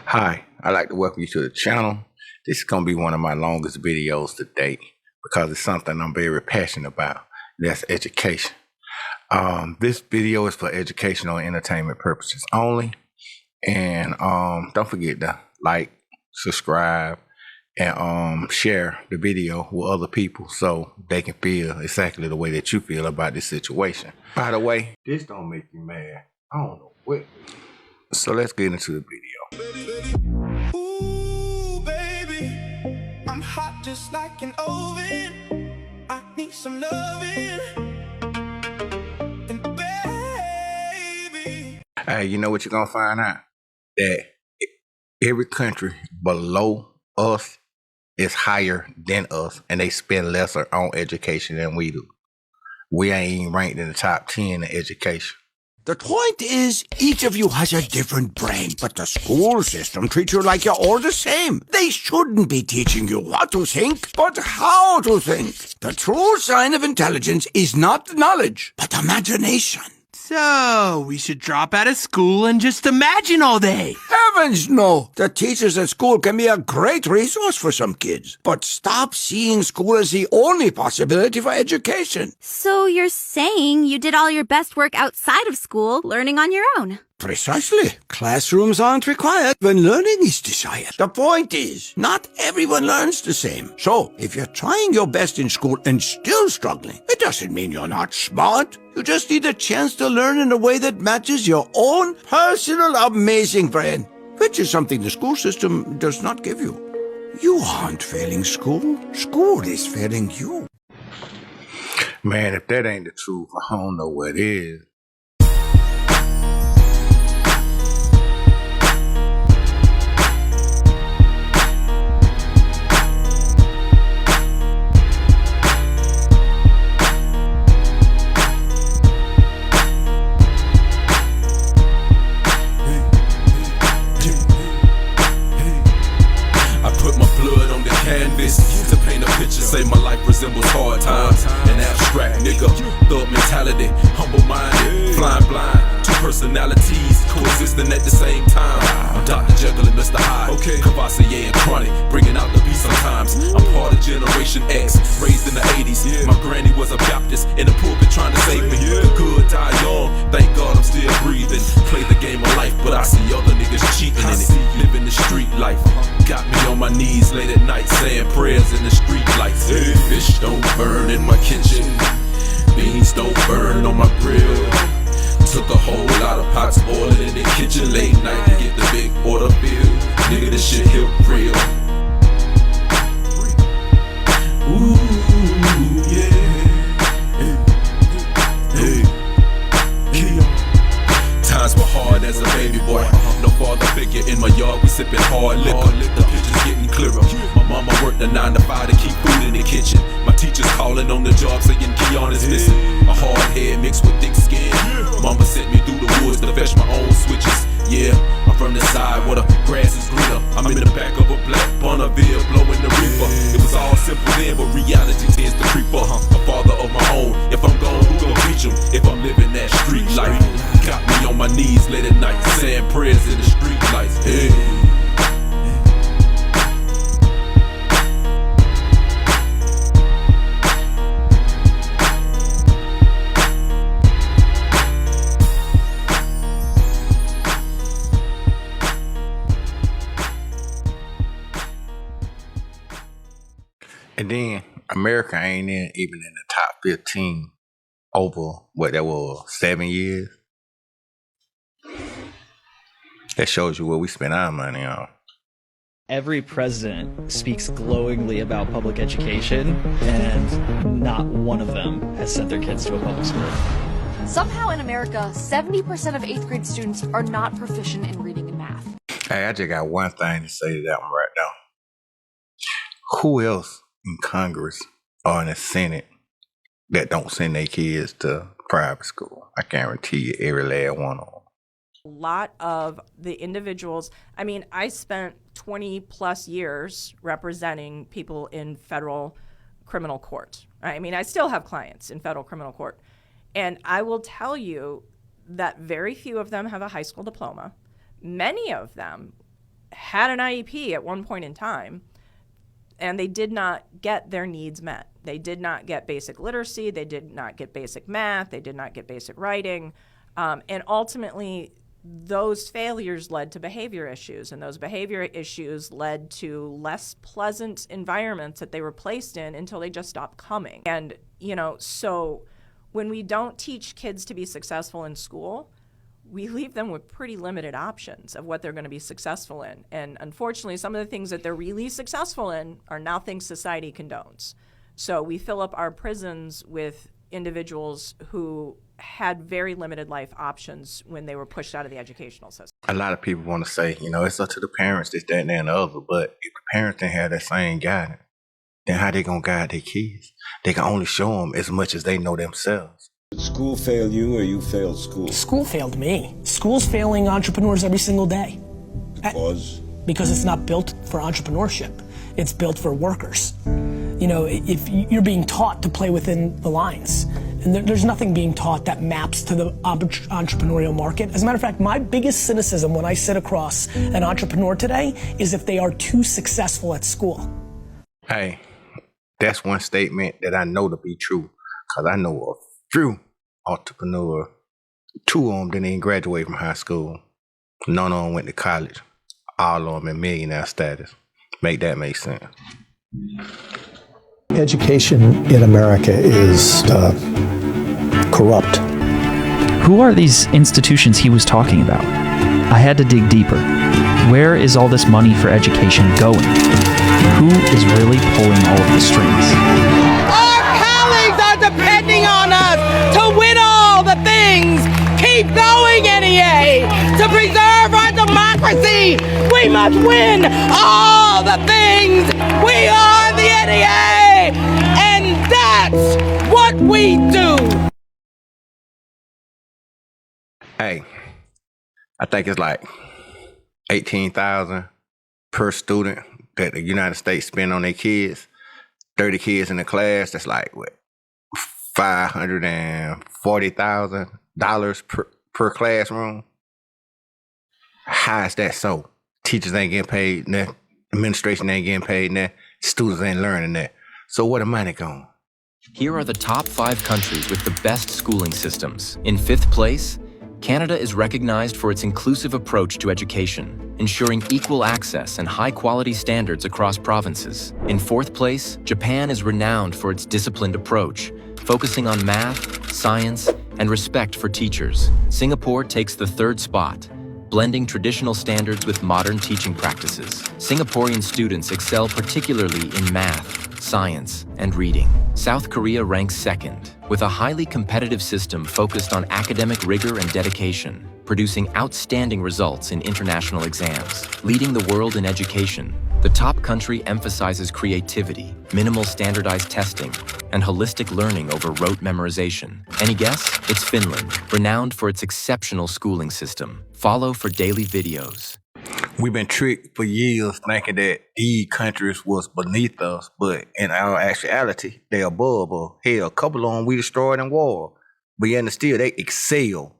Hi, I'd like to welcome you to the channel. This is going to be one of my longest videos to date because it's something I'm very passionate about. That's education. This video is for educational and entertainment purposes only. And don't forget to like, subscribe, and share the video with other people so they can feel exactly the way that you feel about this situation. By the way, this don't make you mad. I don't know what. So let's get into the video. Ooh, baby, I'm hot just like an oven. I need some loving. And baby, Hey, you know what you're gonna find out? That every country below us is higher than us, and they spend lesser on education than we do. We ain't even ranked in the top 10 in education. The point is, each of you has a different brain, but the school system treats you like you're all the same. They shouldn't be teaching you what to think, but how to think. The true sign of intelligence is not knowledge, but imagination. So, we should drop out of school and just imagine all day. Heavens no! The teachers at school can be a great resource for some kids, but stop seeing school as the only possibility for education. So you're saying you did all your best work outside of school, learning on your own? Precisely. Classrooms aren't required when learning is desired. The point is, not everyone learns the same. So, if you're trying your best in school and still struggling, it doesn't mean you're not smart. You just need a chance to learn in a way that matches your own personal amazing brain, which is something the school system does not give you. You aren't failing school. School is failing you. Man, if that ain't the truth, I don't know what is. To paint a picture, say my life resembles hard times. An abstract nigga, thug mentality, humble-minded, flying blind. Two personalities coexisting at the same time. I'm Dr. Jekyll and Mr. Hyde, Cavassier and Chronic, bringing out the beat sometimes. I'm part of Generation X, raised in the 80s. My granny was a Baptist in the pulpit trying to save me. The good die young, thank God I'm still breathing. Play the game of life, but I see other niggas cheating in it. Living the street life, got me on my knees late at night saying prayers in the street lights. Fish don't burn in my kitchen, beans don't burn on my grill. Took a whole lot of pots boiling in the kitchen late night to get the big order filled. Nigga, this shit here real. Ooh, yeah. Times were hard as a baby boy. No father figure in my yard, we sipping hard liquor. The pictures getting clearer. My mama worked a 9 to 5 to keep food in the kitchen. My teachers calling on the job saying Keon is missing. A hard head mixed with thick skin. Mama sent me through the woods to fetch my own switches. Yeah, I'm from the side where the grass is greener. I'm in the back of a black Bonneville blowing the reaper. It was all simple then, but reality tends to creep up. A father of my own. If I'm gone, who gon' teach him? If I'm living that street life. Got me on my knees late at night, saying prayers in the street lights. Hey. And then America ain't even in the top 15 over what that was 7 years. That shows you what we spend our money on. Every president speaks glowingly about public education, and not one of them has sent their kids to a public school. Somehow in America, 70% of 8th grade students are not proficient in reading and math. Hey, I just got one thing to say to that one right now. Who else in Congress or in the Senate that don't send their kids to private school? I guarantee you every last one of them. A lot of the individuals, I mean, I spent 20 plus years representing people in federal criminal court. Right? I mean, I still have clients in federal criminal court. And I will tell you that very few of them have a high school diploma. Many of them had an IEP at one point in time, and they did not get their needs met. They did not get basic literacy. They did not get basic math. They did not get basic writing. And ultimately, those failures led to behavior issues, and those behavior issues led to less pleasant environments that they were placed in until they just stopped coming. And, so when we don't teach kids to be successful in school, we leave them with pretty limited options of what they're going to be successful in. And unfortunately, some of the things that they're really successful in are now things society condones. So we fill up our prisons with individuals who had very limited life options when they were pushed out of the educational system. A lot of people want to say, it's up to the parents, this, that, and the other. But if the parents didn't have that same guidance, then how they going to guide their kids? They can only show them as much as they know themselves. Did school fail you or you failed school? School failed me. School's failing entrepreneurs every single day. Because? Because it's not built for entrepreneurship. It's built for workers. If you're being taught to play within the lines, and there's nothing being taught that maps to the entrepreneurial market. As a matter of fact, my biggest cynicism when I sit across an entrepreneur today is if they are too successful at school. Hey, that's one statement that I know to be true, because I know a few entrepreneurs, 2 of them didn't even graduate from high school. None of them went to college. All of them in millionaire status. Make that make sense. Education in America is corrupt. Who are these institutions he was talking about? I had to dig deeper. Where is all this money for education going? Who is really pulling all of the strings? Our colleagues are depending on us to win all the things. Keep going, NEA. To preserve our democracy, we must win all the things. We are the NEA, and that's what we do. Hey, I think it's like $18,000 per student that the United States spend on their kids. 30 kids in the class, that's like what, $540,000 per classroom. How is that so? Teachers ain't getting paid nothing. Administration ain't getting paid nothing. Students ain't learning that. So where the money going? Here are the top 5 countries with the best schooling systems. In 5th place, Canada is recognized for its inclusive approach to education, ensuring equal access and high-quality standards across provinces. In 4th place, Japan is renowned for its disciplined approach, focusing on math, science, and respect for teachers. Singapore takes the 3rd spot, blending traditional standards with modern teaching practices. Singaporean students excel particularly in math, science, and reading. South Korea ranks 2nd, with a highly competitive system focused on academic rigor and dedication, producing outstanding results in international exams. Leading the world in education, the top country emphasizes creativity, minimal standardized testing, and holistic learning over rote memorization. Any guess? It's Finland, renowned for its exceptional schooling system. Follow for daily videos. We've been tricked for years thinking that these countries was beneath us, but in our actuality, they're above us. Hell, a couple of them we destroyed in war, but yet and still they excel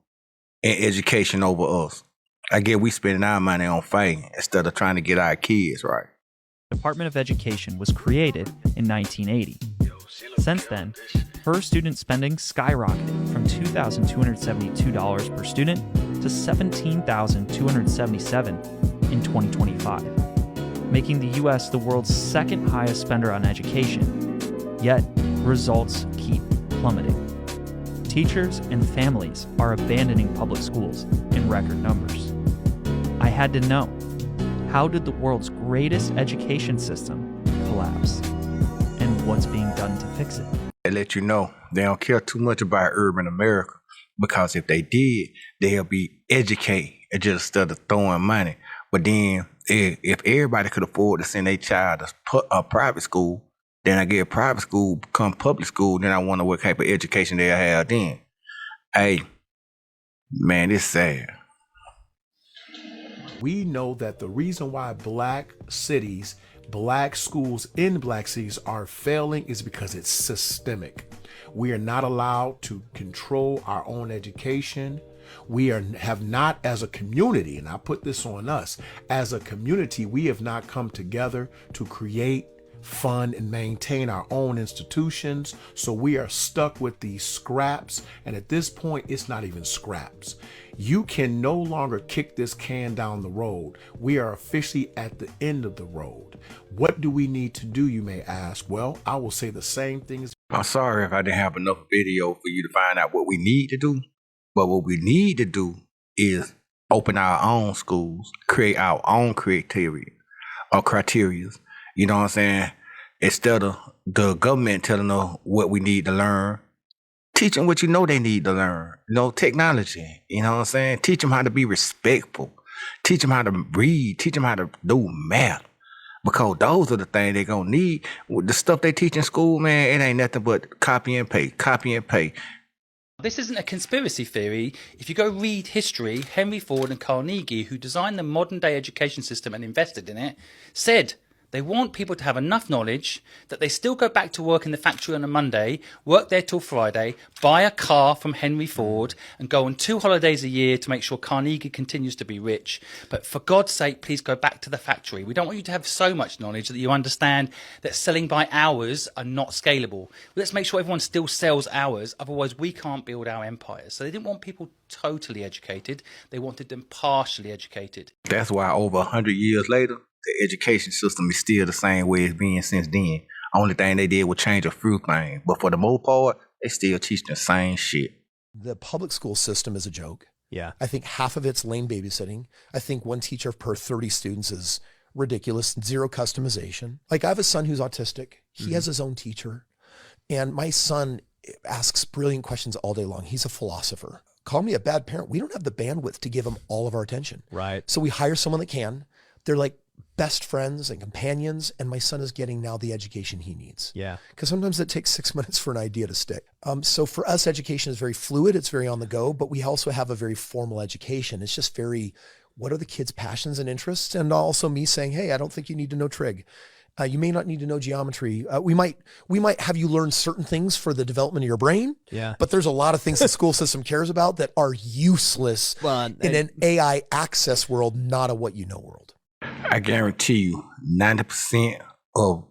in education over us. I guess we spending our money on fighting instead of trying to get our kids right. The Department of Education was created in 1980. Since then, per student spending skyrocketed from $2,272 per student to $17,277 in 2025, making the U.S. the world's 2nd highest spender on education. Yet, results keep plummeting. Teachers and families are abandoning public schools in record numbers. I had to know, how did the world's greatest education system collapse? And what's being done to fix it? They let you know they don't care too much about urban America, because if they did, they'll be educated instead of throwing money. But then if everybody could afford to send their child to a private school, then I get private school become public school, then I wonder what type of education they'll have then. Hey, man, it's sad. We know that the reason why black schools in black cities are failing is because it's systemic. We are not allowed to control our own education. We have not, as a community, and I put this on us, as a community, we have not come together to create, fund, and maintain our own institutions. So we are stuck with these scraps. And at this point, it's not even scraps. You can no longer kick this can down the road. We are officially at the end of the road. What do we need to do, you may ask? Well, I will say the same things. I'm sorry if I didn't have enough video for you to find out what we need to do. But what we need to do is open our own schools, create our own criteria. You know what I'm saying? Instead of the government telling us what we need to learn, teach them what you know they need to learn. You know, technology. You know what I'm saying? Teach them how to be respectful. Teach them how to read. Teach them how to do math. Because those are the things they're going to need. The stuff they teach in school, man, it ain't nothing but copy and paste, copy and paste. This isn't a conspiracy theory. If you go read history, Henry Ford and Carnegie, who designed the modern day education system and invested in it, said they want people to have enough knowledge that they still go back to work in the factory on a Monday, work there till Friday, buy a car from Henry Ford, and go on 2 holidays a year to make sure Carnegie continues to be rich. But for God's sake, please go back to the factory. We don't want you to have so much knowledge that you understand that selling by hours are not scalable. Let's make sure everyone still sells hours, otherwise we can't build our empires. So they didn't want people totally educated. They wanted them partially educated. That's why over 100 years later, the education system is still the same way it's been since then. Only thing they did was change a few things. But for the most part, they still teach the same shit. The public school system is a joke. Yeah. I think half of it's lame babysitting. I think one teacher per 30 students is ridiculous. Zero customization. Like, I have a son who's autistic. He has his own teacher. And my son asks brilliant questions all day long. He's a philosopher. Call me a bad parent. We don't have the bandwidth to give him all of our attention. Right. So we hire someone that can. They're like best friends and companions, and my son is getting now the education he needs. Yeah. Because sometimes it takes 6 minutes for an idea to stick. So for us, education is very fluid. It's very on the go, but we also have a very formal education. It's just very, what are the kids' passions and interests? And also me saying, hey, I don't think you need to know trig. You may not need to know geometry. We might have you learn certain things for the development of your brain. Yeah. But there's a lot of things the school system cares about that are useless in an AI access world, not a what you know world. I guarantee you 90% of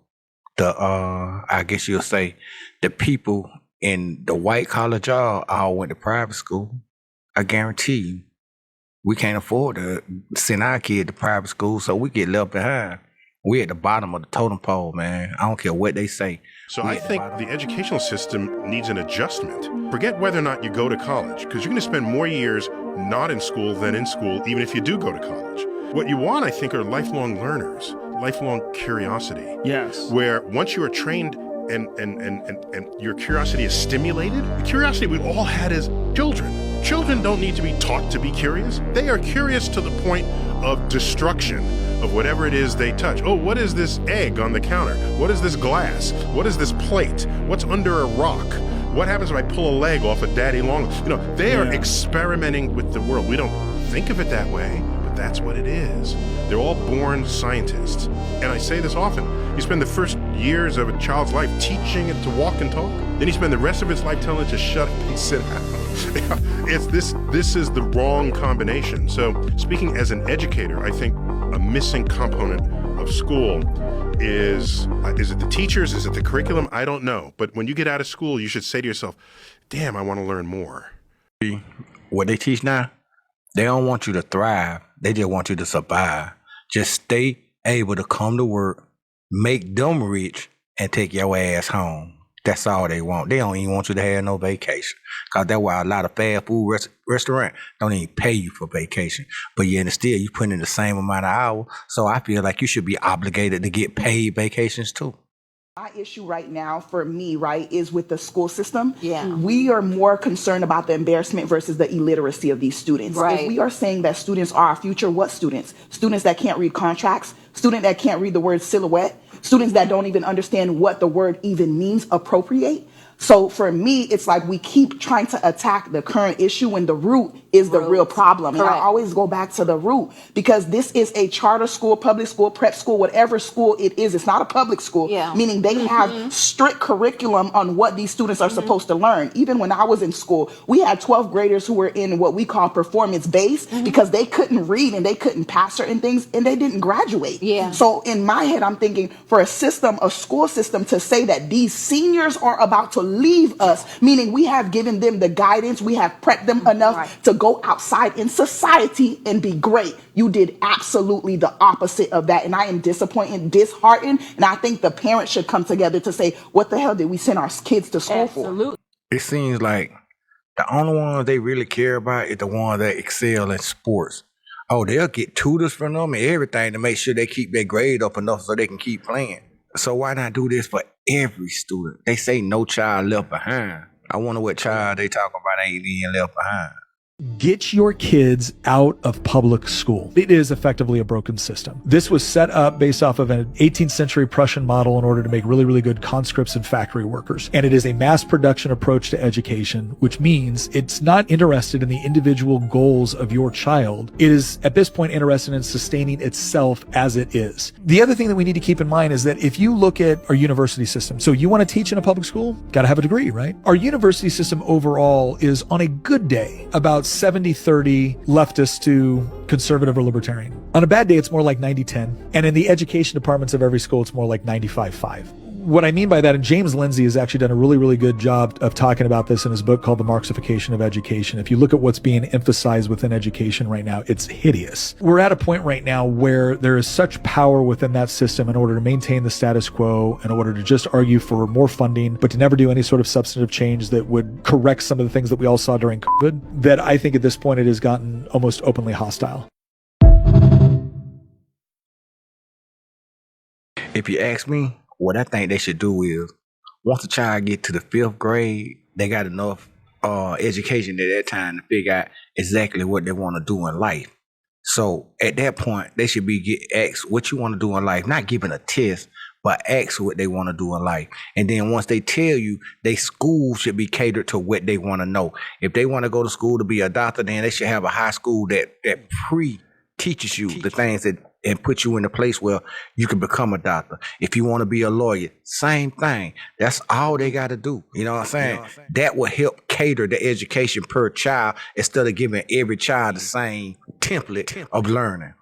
the, I guess you'll say, the people in the white collar job all went to private school. I guarantee you, we can't afford to send our kid to private school, so we get left behind. We're at the bottom of the totem pole, man. I don't care what they say. So I think the educational system needs an adjustment. Forget whether or not you go to college, because you're going to spend more years not in school than in school, even if you do go to college. What you want, I think, are lifelong learners, lifelong curiosity. Yes. Where once you are trained and your curiosity is stimulated, the curiosity we all had as children. Children don't need to be taught to be curious. They are curious to the point of destruction of whatever it is they touch. Oh, what is this egg on the counter? What is this glass? What is this plate? What's under a rock? What happens if I pull a leg off of Daddy Long? You know, they are experimenting with the world. We don't think of it that way, but that's what it is. They're all born scientists. And I say this often. You spend the first years of a child's life teaching it to walk and talk. Then you spend the rest of its life telling it to shut up and sit down. This is the wrong combination. So speaking as an educator, I think a missing component of school is it the teachers? Is it the curriculum? I don't know. But when you get out of school, you should say to yourself, damn, I want to learn more. What they teach now, they don't want you to thrive. They just want you to survive. Just stay able to come to work, make them rich, and take your ass home. That's all they want. They don't even want you to have no vacation. Because that's why a lot of fast food restaurants don't even pay you for vacation. But yet still, you put in the same amount of hours. So I feel like you should be obligated to get paid vacations too. My issue right now for me, right, is with the school system. Yeah. We are more concerned about the embarrassment versus the illiteracy of these students. Right. If we are saying that students are our future, what students? Students that can't read contracts, students that can't read the word silhouette, students that don't even understand what the word even means, appropriate. So for me, it's like we keep trying to attack the current issue when the root is the real problem. And I Correct. always go back to the root, because this is a charter school, public school, prep school, whatever school it is. It's not a public school, meaning they have strict curriculum on what these students are supposed to learn. Even when I was in school, we had 12th graders who were in what we call performance based because they couldn't read and they couldn't pass certain things and they didn't graduate. So in my head, I'm thinking for a system, a school system, to say that these seniors are about to leave us, meaning we have given them the guidance, we have prepped them enough to go outside in society and be great. You did absolutely the opposite of that. And I am disappointed, disheartened. And I think the parents should come together to say, what the hell did we send our kids to school for? It seems like the only ones they really care about is the ones that excel in sports. Oh, they'll get tutors from them and everything to make sure they keep their grade up enough so they can keep playing. So why not do this for every student? They say no child left behind. I wonder what child they talking about ain't being left behind. Get your kids out of public school. It is effectively a broken system. This was set up based off of an 18th century Prussian model in order to make really, really good conscripts and factory workers. And it is a mass production approach to education, which means it's not interested in the individual goals of your child. It is at this point interested in sustaining itself as it is. The other thing that we need to keep in mind is that if you look at our university system, so you want to teach in a public school, got to have a degree, right? Our university system overall is on a good day about 70-30 leftist to conservative or libertarian. On a bad day, it's more like 90-10. And in the education departments of every school, it's more like 95-5. What I mean by that, and James Lindsay has actually done a really, really good job of talking about this in his book called The Marxification of Education. If you look at what's being emphasized within education right now, it's hideous. We're at a point right now where there is such power within that system in order to maintain the status quo, in order to just argue for more funding, but to never do any sort of substantive change that would correct some of the things that we all saw during COVID, that I think at this point it has gotten almost openly hostile. If you ask me, what I think they should do is, once a child get to the 5th grade, they got enough education at that time to figure out exactly what they want to do in life. So at that point, they should be asked what you want to do in life, not given a test, but ask what they want to do in life. And then once they tell you, their school should be catered to what they want to know. If they want to go to school to be a doctor, then they should have a high school that pre-teaches you the things that and put you in a place where you can become a doctor. If you want to be a lawyer, same thing. That's all they got to do. You know what I'm saying? That will help cater the education per child instead of giving every child the same template of learning.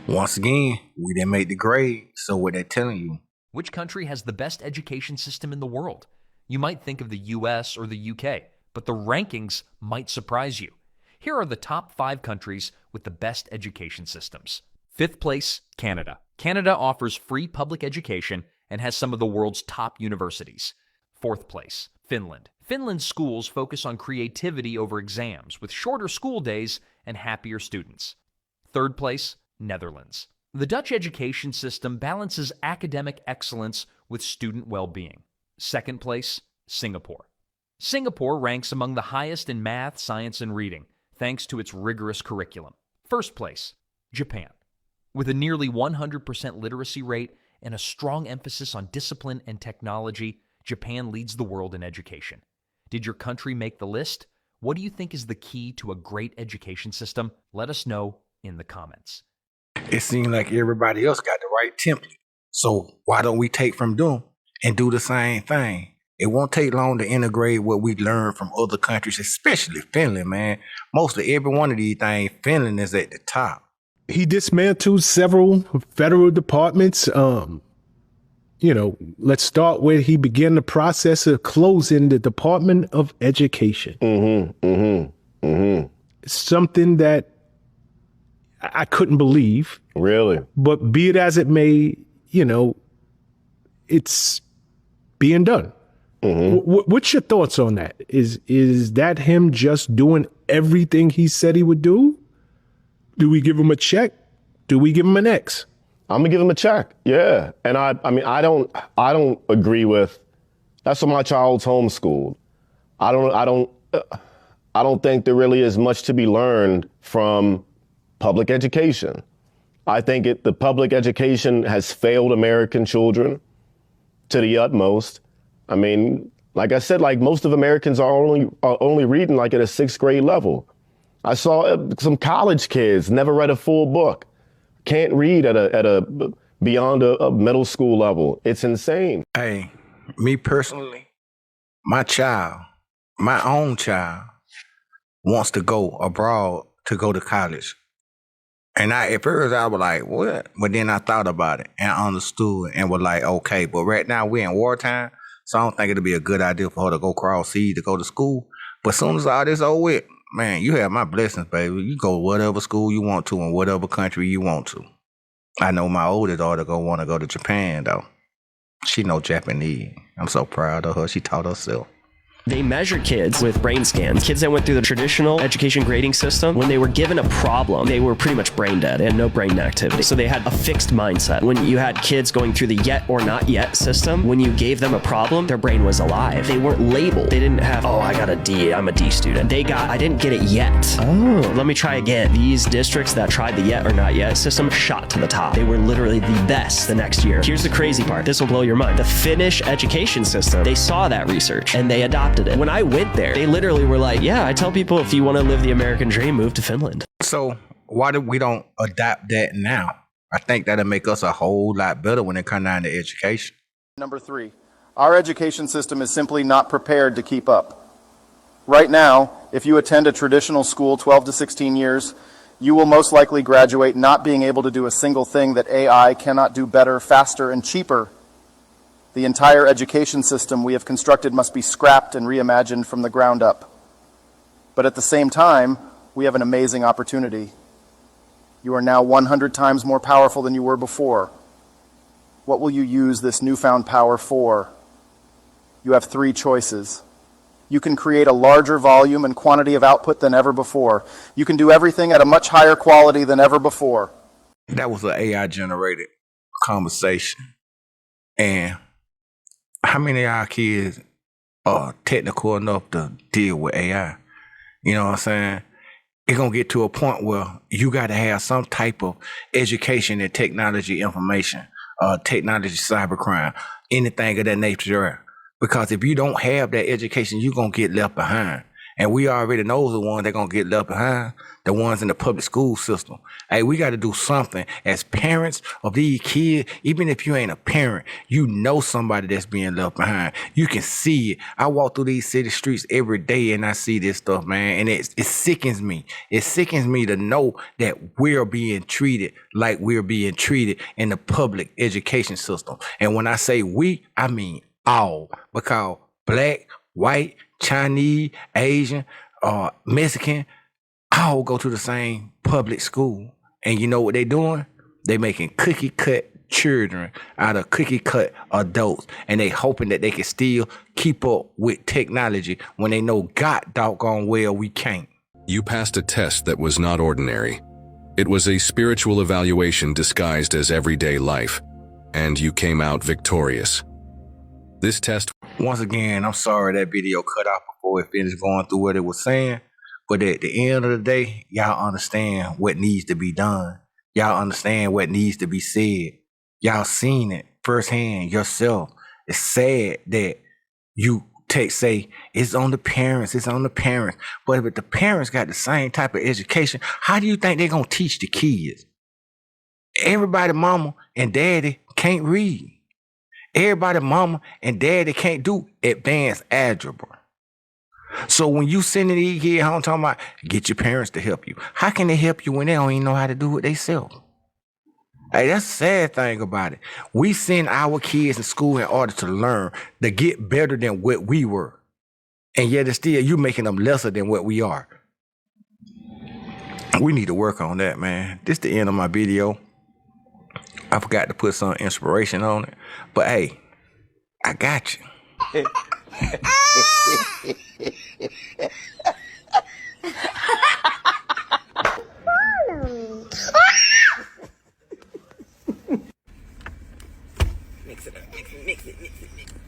Once again, we didn't make the grade, so what they're telling you. Which country has the best education system in the world? You might think of the US or the UK, but the rankings might surprise you. Here are the top 5 countries with the best education systems. 5th place, Canada. Canada offers free public education and has some of the world's top universities. 4th place, Finland. Finland's schools focus on creativity over exams, with shorter school days and happier students. 3rd place, Netherlands. The Dutch education system balances academic excellence with student well-being. 2nd place, Singapore. Singapore ranks among the highest in math, science, and reading, thanks to its rigorous curriculum. 1st place, Japan. With a nearly 100% literacy rate and a strong emphasis on discipline and technology, Japan leads the world in education. Did your country make the list? What do you think is the key to a great education system? Let us know in the comments. It seems like everybody else got the right template. So why don't we take from them and do the same thing? It won't take long to integrate what we learn from other countries, especially Finland, man. Mostly every one of these things, Finland is at the top. He dismantled several federal departments. Let's start where he began the process of closing the Department of Education. Something that I couldn't believe. Really? But be it as it may, it's being done. What's your thoughts on that? Is that him just doing everything he said he would do? Do we give him a check? Do we give him an X? I'm gonna give him a check. Yeah, and I don't agree with. That's why my child's homeschooled. I don't think there really is much to be learned from public education. I think the public education has failed American children to the utmost. I mean, like I said, like most of Americans are only reading like at a 6th grade level. I saw some college kids never read a full book, can't read at a beyond a middle school level. It's insane. Hey, me personally, my own child, wants to go abroad to go to college. And at first I was like, what? But then I thought about it and understood and was like, okay, but right now we're in wartime, so I don't think it'll be a good idea for her to go cross seas to go to school. But as soon as all this over with, man, you have my blessings, baby. You go whatever school you want to in whatever country you want to. I know my oldest daughter want to go to Japan, though. She know Japanese. I'm so proud of her. She taught herself. They measure kids with brain scans. Kids that went through the traditional education grading system, when they were given a problem, they were pretty much brain dead. They had no brain activity. So they had a fixed mindset. When you had kids going through the yet or not yet system, when you gave them a problem, their brain was alive. They weren't labeled. They didn't have, I got a D, I'm a D student. They got, I didn't get it yet. Let me try again. These districts that tried the yet or not yet system shot to the top. They were literally the best the next year. Here's the crazy part. This will blow your mind. The Finnish education system, they saw that research and they adopted it. When I went there, they literally were like, yeah, I tell people if you want to live the American dream, move to Finland. So why do we don't adapt that now? I think that'll make us a whole lot better when it comes down to education. Number 3, our education system is simply not prepared to keep up. Right now, if you attend a traditional school 12 to 16 years, you will most likely graduate not being able to do a single thing that AI cannot do better, faster, and cheaper. The entire education system we have constructed must be scrapped and reimagined from the ground up. But at the same time, we have an amazing opportunity. You are now 100 times more powerful than you were before. What will you use this newfound power for? You have 3 choices. You can create a larger volume and quantity of output than ever before. You can do everything at a much higher quality than ever before. That was an AI-generated conversation. And how many of our kids are technical enough to deal with AI? You know what I'm saying? It's going to get to a point where you got to have some type of education in technology information, technology cybercrime, anything of that nature. Because if you don't have that education, you're going to get left behind. And we already know the ones that are going to get left behind, the ones in the public school system. Hey, we got to do something as parents of these kids. Even if you ain't a parent, you know somebody that's being left behind. You can see it. I walk through these city streets every day and I see this stuff, man. And it sickens me. It sickens me to know that we're being treated like we're being treated in the public education system. And when I say we, I mean all. Because black, white, Chinese, Asian, Mexican, all go to the same public school. And you know what they doing? They making cookie cut children out of cookie cut adults. And they hoping that they can still keep up with technology when they know God doggone well we can't. You passed a test that was not ordinary. It was a spiritual evaluation disguised as everyday life. And you came out victorious. This test... Once again, I'm sorry that video cut off before it finished going through what it was saying. But at the end of the day, y'all understand what needs to be done. Y'all understand what needs to be said. Y'all seen it firsthand yourself. It's sad that you say, it's on the parents, it's on the parents. But if the parents got the same type of education, how do you think they're going to teach the kids? Everybody, mama and daddy, can't read. Everybody, mama and daddy can't do advanced algebra. So when you sending these kids home talking about get your parents to help you, how can they help you when they don't even know how to do it themselves? Hey, that's the sad thing about it. We send our kids to school in order to learn, to get better than what we were. And yet it's still you making them lesser than what we are. We need to work on that, man. This is the end of my video. I forgot to put some inspiration on it. But hey, I got you. Mix it up, mix it, mix it, mix it, mix it.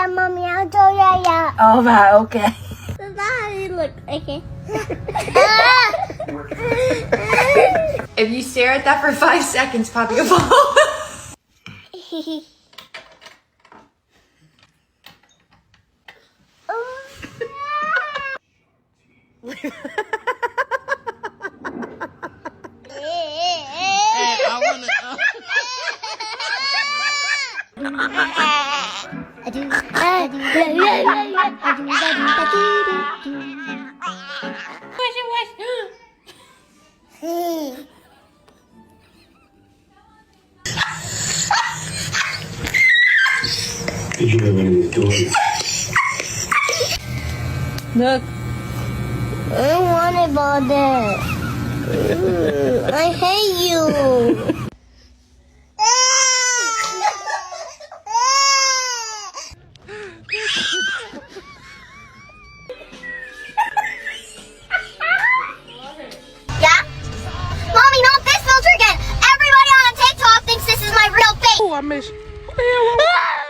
Mommy, I'll do yeah. All right, okay. Daddy, look, okay. If you stare at that for 5 seconds, Poppy will fall. Did you have anything to do? Look. I want about that. I hate you. Yeah? Mommy, not this filter again. Everybody on TikTok thinks this is my real face. Oh, I miss you. What the hell?